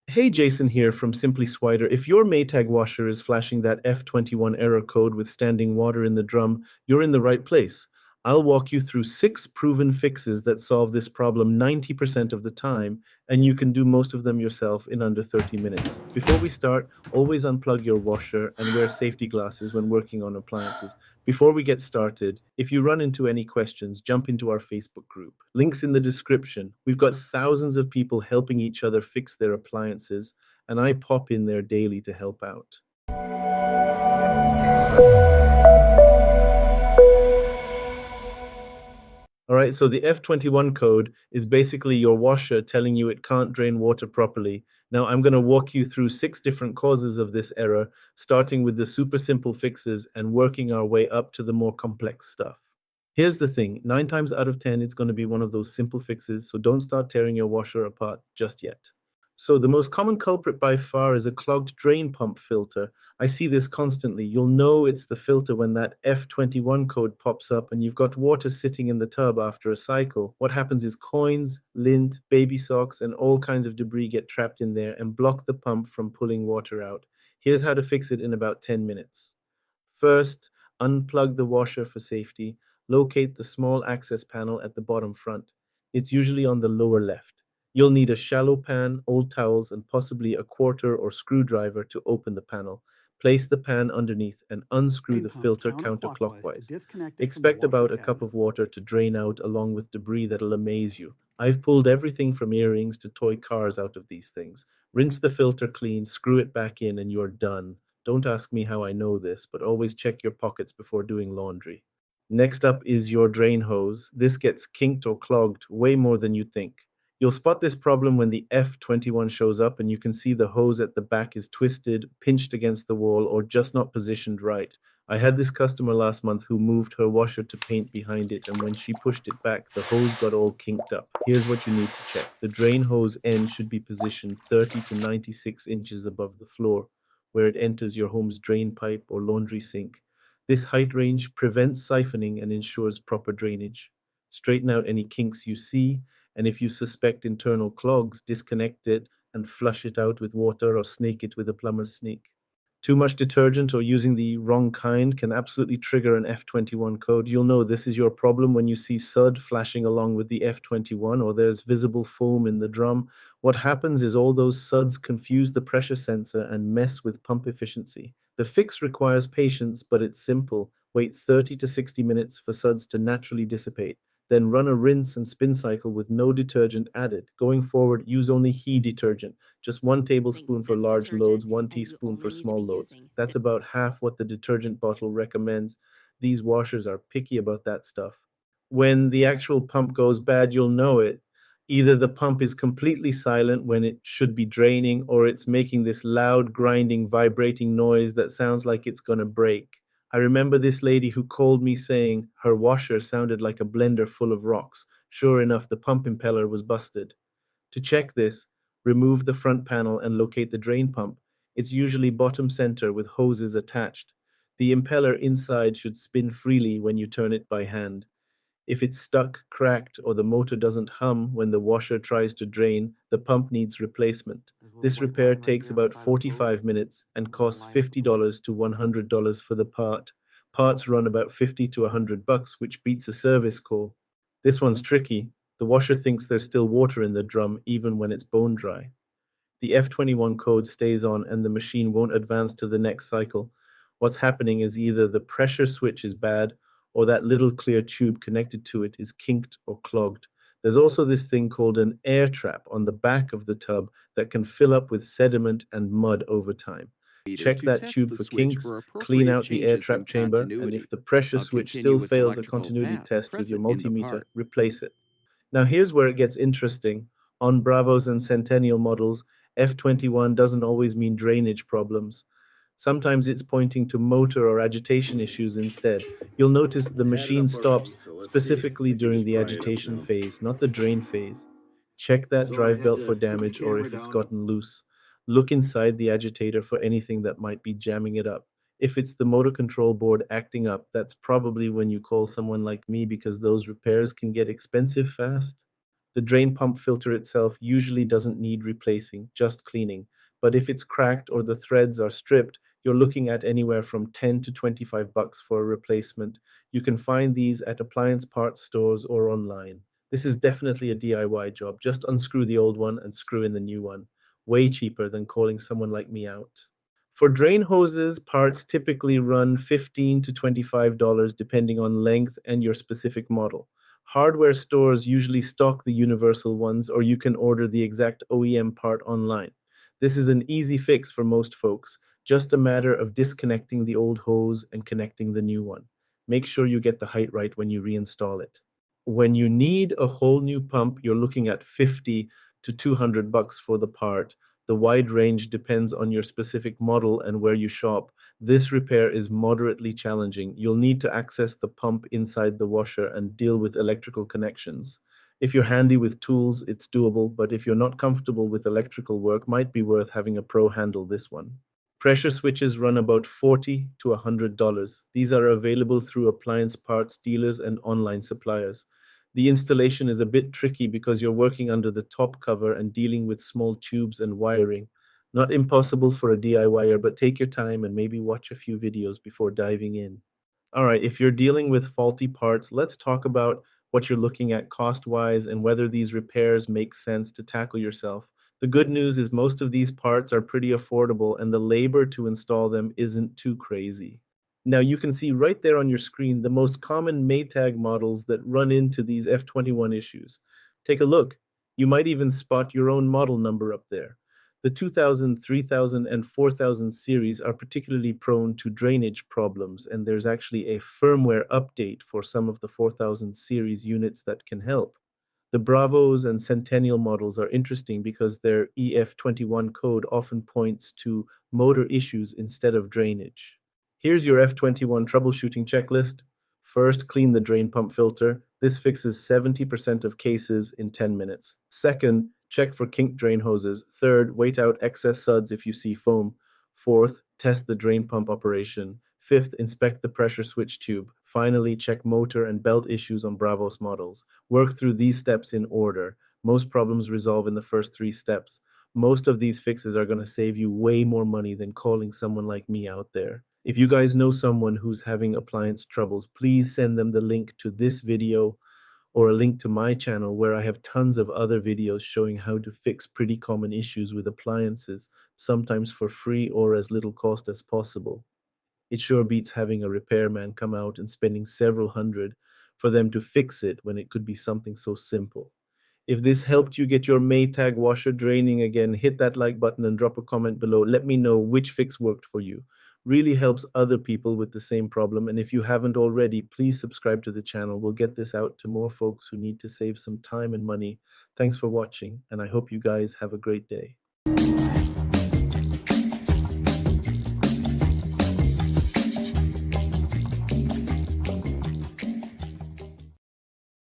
Hey, Jason here from Simply Swider. If your Maytag washer is flashing that F21 error code with standing water in the drum, you're in the right place. I'll walk you through 6 proven fixes that solve this problem 90% of the time, and you can do most of them yourself in under 30 minutes. Before we start, always unplug your washer and wear safety glasses when working on appliances. Before we get started, if you run into any questions, jump into our Facebook group. Links in the description. We've got thousands of people helping each other fix their appliances, and I pop in there daily to help out. All right, so the F21 code is basically your washer telling you it can't drain water properly. Now, I'm going to walk you through 6 different causes of this error, starting with the super simple fixes and working our way up to the more complex stuff. Here's the thing, 9 times out of 10, it's going to be one of those simple fixes, so don't start tearing your washer apart just yet. So the most common culprit by far is a clogged drain pump filter. I see this constantly. You'll know it's the filter when that F21 code pops up and you've got water sitting in the tub after a cycle. What happens is coins, lint, baby socks, and all kinds of debris get trapped in there and block the pump from pulling water out. Here's how to fix it in about 10 minutes. First, unplug the washer for safety. Locate the small access panel at the bottom front. It's usually on the lower left. You'll need a shallow pan, old towels, and possibly a quarter or screwdriver to open the panel. Place the pan underneath and unscrew Drain the pump filter counterclockwise to counterclockwise. disconnect it from the Expect washer about a cup cabinet. of water to drain out along with debris that'll amaze you. I've pulled everything from earrings to toy cars out of these things. Rinse the filter clean, screw it back in, and you're done. Don't ask me how I know this, but always check your pockets before doing laundry. Next up is your drain hose. This gets kinked or clogged way more than you think. You'll spot this problem when the F21 shows up and you can see the hose at the back is twisted, pinched against the wall, or just not positioned right. I had this customer last month who moved her washer to paint behind it, and when she pushed it back, the hose got all kinked up. Here's what you need to check. The drain hose end should be positioned 30 to 96 inches above the floor, where it enters your home's drain pipe or laundry sink. This height range prevents siphoning and ensures proper drainage. Straighten out any kinks you see, and if you suspect internal clogs, disconnect it and flush it out with water or snake it with a plumber's snake. Too much detergent or using the wrong kind can absolutely trigger an F21 code. You'll know this is your problem when you see Sud flashing along with the F21 or there's visible foam in the drum. What happens is all those Suds confuse the pressure sensor and mess with pump efficiency. The fix requires patience, but it's simple. Wait 30 to 60 minutes for Suds to naturally dissipate. Then run a rinse and spin cycle with no detergent added. Going forward, use only He detergent, just 1 tablespoon for This large loads, detergent, one and you teaspoon for only need to small be loads. using That's about half what the detergent bottle recommends. These washers are picky about that stuff. When the actual pump goes bad, you'll know it. Either the pump is completely silent when it should be draining, or it's making this loud, grinding, vibrating noise that sounds like it's gonna break. I remember this lady who called me saying her washer sounded like a blender full of rocks. Sure enough, the pump impeller was busted. To check this, remove the front panel and locate the drain pump. It's usually bottom center with hoses attached. The impeller inside should spin freely when you turn it by hand. If it's stuck, cracked, or the motor doesn't hum when the washer tries to drain, the pump needs replacement. There's a little This white repair line right takes there on the about side of the hose. 45 minutes and I'm going to costs line up with the lid. $50 to $100 for the part. Parts run about 50 to $100, which beats a service call. This one's tricky. The washer thinks there's still water in the drum even when it's bone dry. The F21 code stays on and the machine won't advance to the next cycle. What's happening is either the pressure switch is bad or that little clear tube connected to it is kinked or clogged. There's also this thing called an air trap on the back of the tub that can fill up with sediment and mud over time. Check To that test tube the for switch kinks, for clean appropriate out the air changes in trap chamber, and if continuity. the pressure A switch still continuous fails a electrical continuity path test with your present in the multimeter, part. replace it. Now here's where it gets interesting. On Bravos and Centennial models, F21 doesn't always mean drainage problems. Sometimes it's pointing to motor or agitation issues instead. You'll notice the I had it machine up already, stops so let's see. specifically I can during just the pry it up agitation now. phase, not the drain phase. Check that So I drive had belt for to put the damage or camera if it's down. gotten loose. Look inside the agitator for anything that might be jamming it up. If it's the motor control board acting up, that's probably when you call someone like me because those repairs can get expensive fast. The drain pump filter itself usually doesn't need replacing, just cleaning. But if it's cracked or the threads are stripped, you're looking at anywhere from 10 to 25 bucks for a replacement. You can find these at appliance parts stores or online. This is definitely a DIY job. Just unscrew the old one and screw in the new one. Way cheaper than calling someone like me out. For drain hoses, parts typically run $15 to $25 depending on length and your specific model. Hardware stores usually stock the universal ones, or you can order the exact OEM part online. This is an easy fix for most folks, just a matter of disconnecting the old hose and connecting the new one. Make sure you get the height right when you reinstall it. When you need a whole new pump, you're looking at 50 to 200 bucks for the part. The wide range depends on your specific model and where you shop. This repair is moderately challenging. You'll need to access the pump inside the washer and deal with electrical connections. If you're handy with tools, it's doable, but if you're not comfortable with electrical work, might be worth having a pro handle this one. Pressure switches run about $40 to $100. These are available through appliance parts dealers and online suppliers. The installation is a bit tricky because you're working under the top cover and dealing with small tubes and wiring. Not impossible for a DIYer, but take your time and maybe watch a few videos before diving in. All right, if you're dealing with faulty parts, let's talk about what you're looking at cost-wise and whether these repairs make sense to tackle yourself. The good news is most of these parts are pretty affordable and the labor to install them isn't too crazy. Now you can see right there on your screen the most common Maytag models that run into these F21 issues. Take a look. You might even spot your own model number up there. The 2000, 3000, and 4000 series are particularly prone to drainage problems, and there's actually a firmware update for some of the 4000 series units that can help. The Bravos and Centennial models are interesting because their EF21 code often points to motor issues instead of drainage. Here's your F21 troubleshooting checklist. First, clean the drain pump filter. This fixes 70% of cases in 10 minutes. Second, check for kinked drain hoses. Third, wait out excess suds if you see foam. Fourth, test the drain pump operation. Fifth, inspect the pressure switch tube. Finally, check motor and belt issues on Bravos models. Work through these steps in order. Most problems resolve in the first 3 steps. Most of these fixes are going to save you way more money than calling someone like me out there. If you guys know someone who's having appliance troubles, please send them the link to this video or a link to my channel where I have tons of other videos showing how to fix pretty common issues with appliances, sometimes for free or as little cost as possible. It sure beats having a repairman come out and spending several hundred for them to fix it when it could be something so simple. If this helped you get your Maytag washer draining again, hit that like button and drop a comment below. Let me know which fix worked for you. Really helps other people with the same problem. And if you haven't already, please subscribe to the channel. We'll get this out to more folks who need to save some time and money. Thanks for watching, and I hope you guys have a great day.